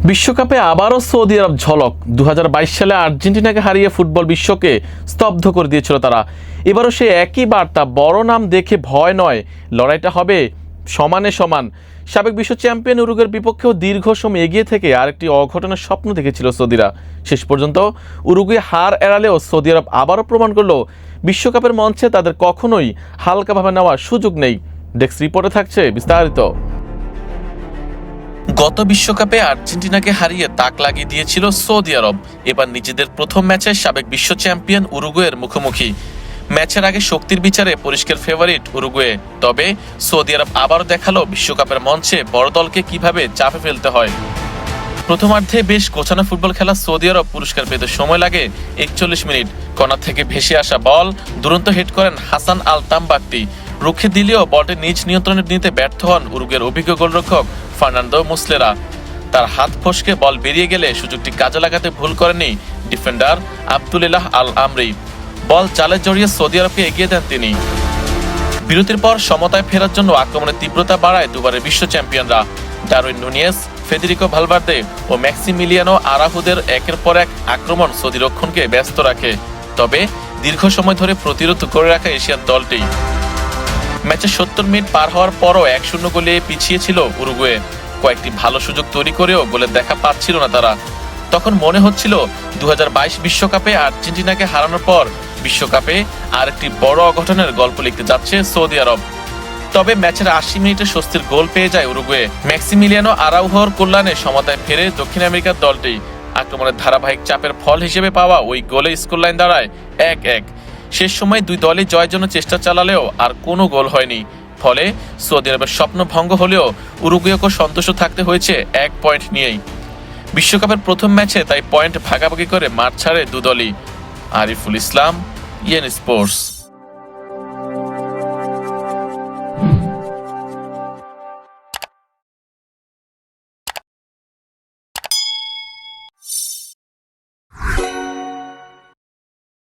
বিশ্বকাপে আবারও সৌদি আরব ঝলক 2022 সালে আর্জেন্টিনাকে হারিয়ে ফুটবল বিশ্বকে স্তব্ধ করে দিয়েছিল তারা। এবারও সে একই বার্তা, বড় নাম দেখে ভয় নয়, লড়াইটা হবে সমানে সমান। সাবেক বিশ্ব চ্যাম্পিয়ন উরুগুয়ের বিপক্ষেও দীর্ঘ সময় এগিয়ে থেকে আরেকটি অঘটনের স্বপ্ন দেখেছিল সৌদিরা। শেষ পর্যন্ত উরুগুয়ে হার এড়ালেও সৌদি আরব আবারও প্রমাণ করলো বিশ্বকাপের মঞ্চে তাদের কখনোই হালকাভাবে নেওয়ার সুযোগ নেই। ডেস্ক রিপোর্টে থাকছে বিস্তারিত। গত বিশ্বকাপে আর্জেন্টিনাকে হারিয়ে তাক লাগিয়ে দিয়েছিল সৌদি আরব। এবার নিজেদের প্রথম ম্যাচে সাবেক বিশ্ব চ্যাম্পিয়ন উরুগুয়ের মুখোমুখি। ম্যাচের আগে শক্তির বিচারে পরিষ্কার ফেভারিট উরুগুয়ে, তবে সৌদি আরব আবারও দেখালো বিশ্বকাপের মঞ্চে বড় দলকে কিভাবে চাপে ফেলতে হয়। প্রথমার্ধে বেশ গোছানো ফুটবল খেলা সৌদি আরব পুরস্কার পেতে সময় লাগে 41 মিনিট। কর্নার থেকে ভেসে আসা বল দুরন্ত হেড করেন হাসান আল তাম্বাকতি। রুখে দিলেও বলটি নিজ নিয়ন্ত্রণে নিতে ব্যর্থ হন উরুগুয়ের অভিজ্ঞ গোলরক্ষক ফার্নান্দো মুসলেরা। তার হাত ফসকে বল বেরিয়ে গেলে সুযোগটি কাজে লাগাতে ভুল করেননি ডিফেন্ডার আব্দুলিল্লাহ আল আমরি। বল জালে জড়িয়ে সৌদি আরবকে এগিয়ে দেন তিনি। বিরতির পর সমতায় ফেরার জন্য আক্রমণের তীব্রতা বাড়ায় দুবারের বিশ্ব চ্যাম্পিয়নরা। ডারউইন নুনিয়েস, ফেদেরিকো ভালভার্দে ও ম্যাক্সিমিলিয়ানো আরাহুদের একের পর এক আক্রমণ সৌদি রক্ষণকে ব্যস্ত রাখে। তবে দীর্ঘ সময় ধরে প্রতিরোধ করে রাখা এশিয়ার দলটি। ম্যাচে 70 মিনিট পার হওয়ার পরও 1-0 গোলে পিছিয়ে ছিল উরুগুয়ে। কয়েকটি ভালো সুযোগ তৈরি করেও গোলের দেখা পাচ্ছিল না তারা। তখন মনে হচ্ছিল 2022 বিশ্বকাপে আর্জেন্টিনাকে হারানোর পর বিশ্বকাপে আরেকটি বড় অঘটনের গল্প লিখতে যাচ্ছে সৌদি আরব। তবে ম্যাচের 80 মিনিটে স্বস্তির গোল পেয়ে যায় উরুগুয়ে। ম্যাক্সিমিলিয়ানো আরাউহোর কল্যাণে সমতায় ফেরে দক্ষিণ আমেরিকার দলটি। আক্রমণের ধারাবাহিক চাপের ফল হিসেবে পাওয়া ওই গোলে স্কোরলাইন দাঁড়ায় 1-1। শেষ সময় দুই দলই জয়ের জন্য চেষ্টা চালালেও আর কোনো গোল হয়নি। ফলে সৌদি আরবের স্বপ্ন ভঙ্গ হলেও উরুগুয়েকে সন্তুষ্ট থাকতে হয়েছে 1 পয়েন্ট নিয়েই। বিশ্বকাপের প্রথম ম্যাচে তাই পয়েন্ট ভাগাভাগি করে মাঠ ছাড়ে দুদলই। Ariful Islam, EN sports.